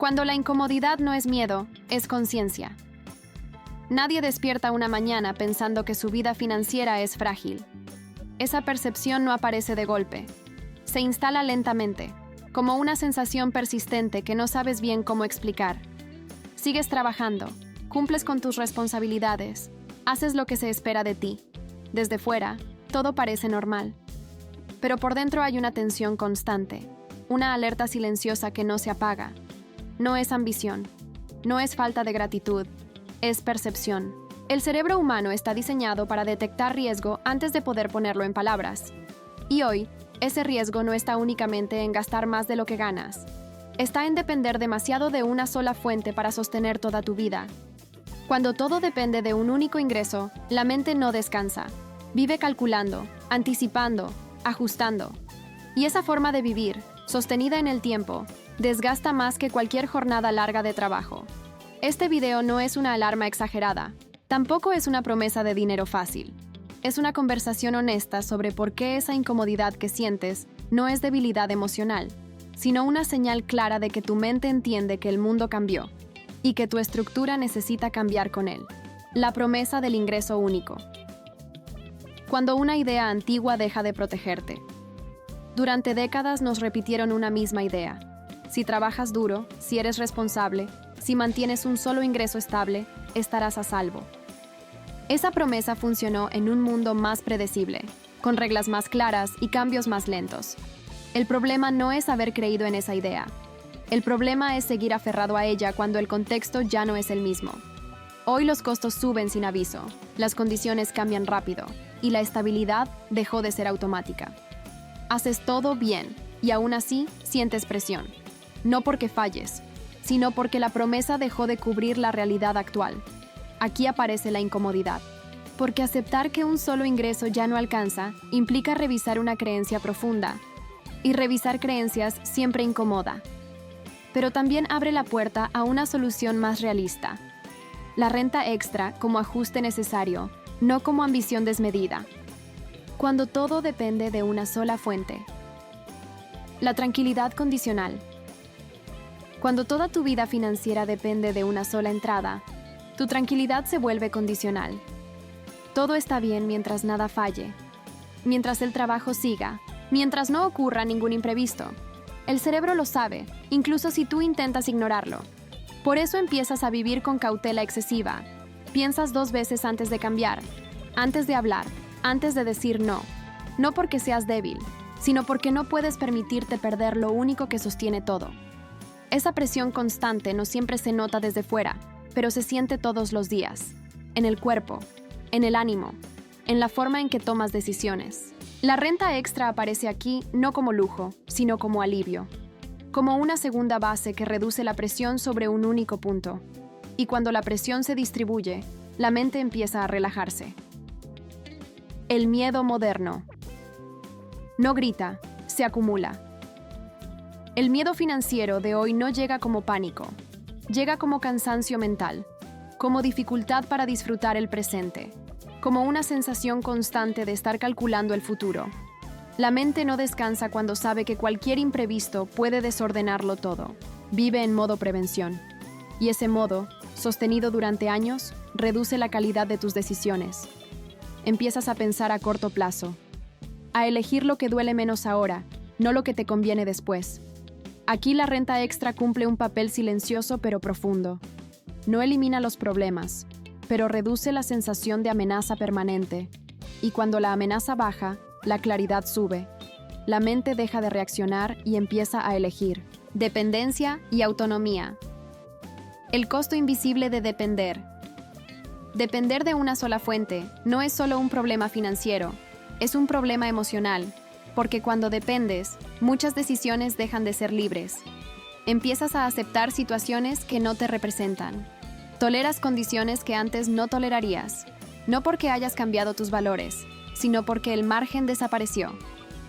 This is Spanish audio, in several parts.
Cuando la incomodidad no es miedo, es conciencia. Nadie despierta una mañana pensando que su vida financiera es frágil. Esa percepción no aparece de golpe. Se instala lentamente, como una sensación persistente que no sabes bien cómo explicar. Sigues trabajando, cumples con tus responsabilidades, haces lo que se espera de ti. Desde fuera, todo parece normal. Pero por dentro hay una tensión constante, una alerta silenciosa que no se apaga. No es ambición, no es falta de gratitud, es percepción. El cerebro humano está diseñado para detectar riesgo antes de poder ponerlo en palabras. Y hoy, ese riesgo no está únicamente en gastar más de lo que ganas. Está en depender demasiado de una sola fuente para sostener toda tu vida. Cuando todo depende de un único ingreso, la mente no descansa. Vive calculando, anticipando, ajustando. Y esa forma de vivir, sostenida en el tiempo, desgasta más que cualquier jornada larga de trabajo. Este video no es una alarma exagerada, tampoco es una promesa de dinero fácil. Es una conversación honesta sobre por qué esa incomodidad que sientes no es debilidad emocional, sino una señal clara de que tu mente entiende que el mundo cambió y que tu estructura necesita cambiar con él. La promesa del ingreso único. Cuando una idea antigua deja de protegerte. Durante décadas nos repitieron una misma idea. Si trabajas duro, si eres responsable, si mantienes un solo ingreso estable, estarás a salvo. Esa promesa funcionó en un mundo más predecible, con reglas más claras y cambios más lentos. El problema no es haber creído en esa idea. El problema es seguir aferrado a ella cuando el contexto ya no es el mismo. Hoy los costos suben sin aviso, las condiciones cambian rápido, y la estabilidad dejó de ser automática. Haces todo bien, y aún así sientes presión. No porque falles, sino porque la promesa dejó de cubrir la realidad actual. Aquí aparece la incomodidad. Porque aceptar que un solo ingreso ya no alcanza implica revisar una creencia profunda. Y revisar creencias siempre incomoda. Pero también abre la puerta a una solución más realista. La renta extra como ajuste necesario, no como ambición desmedida. Cuando todo depende de una sola fuente. La tranquilidad condicional. Cuando toda tu vida financiera depende de una sola entrada, tu tranquilidad se vuelve condicional. Todo está bien mientras nada falle, mientras el trabajo siga, mientras no ocurra ningún imprevisto. El cerebro lo sabe, incluso si tú intentas ignorarlo. Por eso empiezas a vivir con cautela excesiva. Piensas 2 veces antes de cambiar, antes de hablar, antes de decir no. No porque seas débil, sino porque no puedes permitirte perder lo único que sostiene todo. Esa presión constante no siempre se nota desde fuera, pero se siente todos los días. En el cuerpo, en el ánimo, en la forma en que tomas decisiones. La renta extra aparece aquí no como lujo, sino como alivio. Como una segunda base que reduce la presión sobre un único punto. Y cuando la presión se distribuye, la mente empieza a relajarse. El miedo moderno. No grita, se acumula. El miedo financiero de hoy no llega como pánico, llega como cansancio mental, como dificultad para disfrutar el presente, como una sensación constante de estar calculando el futuro. La mente no descansa cuando sabe que cualquier imprevisto puede desordenarlo todo. Vive en modo prevención. Y ese modo, sostenido durante años, reduce la calidad de tus decisiones. Empiezas a pensar a corto plazo, a elegir lo que duele menos ahora, no lo que te conviene después. Aquí la renta extra cumple un papel silencioso pero profundo. No elimina los problemas, pero reduce la sensación de amenaza permanente. Y cuando la amenaza baja, la claridad sube. La mente deja de reaccionar y empieza a elegir. Dependencia y autonomía. El costo invisible de depender. Depender de una sola fuente no es solo un problema financiero, es un problema emocional. Porque cuando dependes, muchas decisiones dejan de ser libres. Empiezas a aceptar situaciones que no te representan. Toleras condiciones que antes no tolerarías. No porque hayas cambiado tus valores, sino porque el margen desapareció.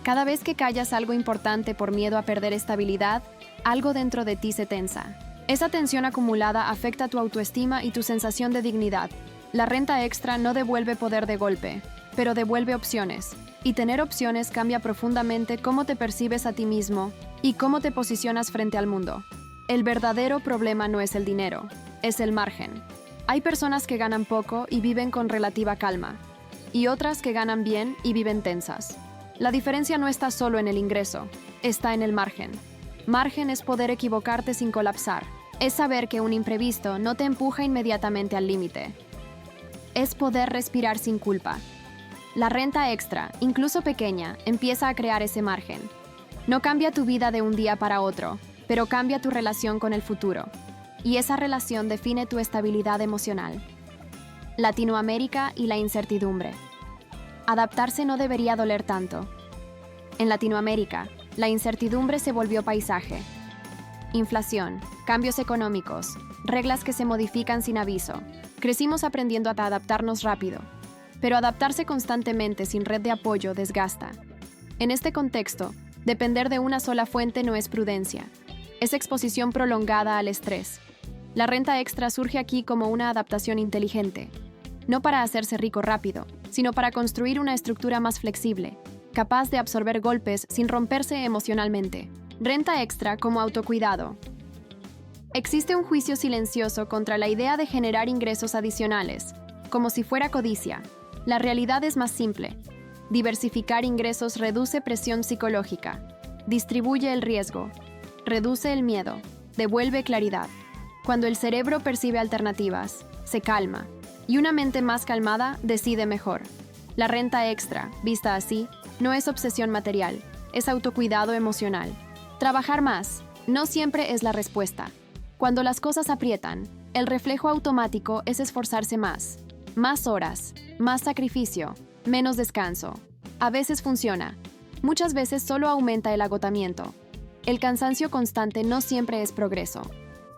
Cada vez que callas algo importante por miedo a perder estabilidad, algo dentro de ti se tensa. Esa tensión acumulada afecta tu autoestima y tu sensación de dignidad. La renta extra no devuelve poder de golpe, pero devuelve opciones. Y tener opciones cambia profundamente cómo te percibes a ti mismo y cómo te posicionas frente al mundo. El verdadero problema no es el dinero, es el margen. Hay personas que ganan poco y viven con relativa calma, y otras que ganan bien y viven tensas. La diferencia no está solo en el ingreso, está en el margen. Margen es poder equivocarte sin colapsar. Es saber que un imprevisto no te empuja inmediatamente al límite. Es poder respirar sin culpa. La renta extra, incluso pequeña, empieza a crear ese margen. No cambia tu vida de un día para otro, pero cambia tu relación con el futuro. Y esa relación define tu estabilidad emocional. Latinoamérica y la incertidumbre. Adaptarse no debería doler tanto. En Latinoamérica, la incertidumbre se volvió paisaje. Inflación, cambios económicos, reglas que se modifican sin aviso. Crecimos aprendiendo a adaptarnos rápido, pero adaptarse constantemente sin red de apoyo desgasta. En este contexto, depender de una sola fuente no es prudencia, es exposición prolongada al estrés. La renta extra surge aquí como una adaptación inteligente, no para hacerse rico rápido, sino para construir una estructura más flexible, capaz de absorber golpes sin romperse emocionalmente. Renta extra como autocuidado. Existe un juicio silencioso contra la idea de generar ingresos adicionales, como si fuera codicia. La realidad es más simple. Diversificar ingresos reduce presión psicológica, distribuye el riesgo, reduce el miedo, devuelve claridad. Cuando el cerebro percibe alternativas, se calma, y una mente más calmada decide mejor. La renta extra, vista así, no es obsesión material, es autocuidado emocional. Trabajar más no siempre es la respuesta. Cuando las cosas aprietan, el reflejo automático es esforzarse más. Más horas, más sacrificio, menos descanso. A veces funciona. Muchas veces solo aumenta el agotamiento. El cansancio constante no siempre es progreso.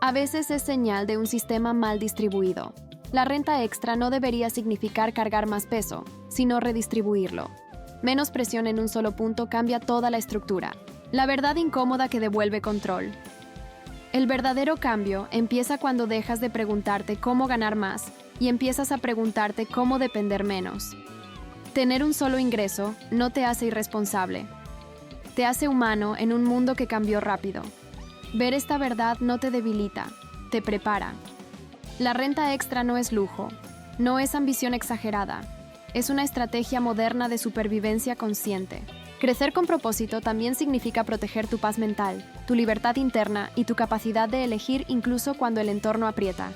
A veces es señal de un sistema mal distribuido. La renta extra no debería significar cargar más peso, sino redistribuirlo. Menos presión en un solo punto cambia toda la estructura. La verdad incómoda que devuelve control. El verdadero cambio empieza cuando dejas de preguntarte cómo ganar más y empiezas a preguntarte cómo depender menos. Tener un solo ingreso no te hace irresponsable. Te hace humano en un mundo que cambió rápido. Ver esta verdad no te debilita, te prepara. La renta extra no es lujo, no es ambición exagerada, es una estrategia moderna de supervivencia consciente. Crecer con propósito también significa proteger tu paz mental, tu libertad interna y tu capacidad de elegir incluso cuando el entorno aprieta.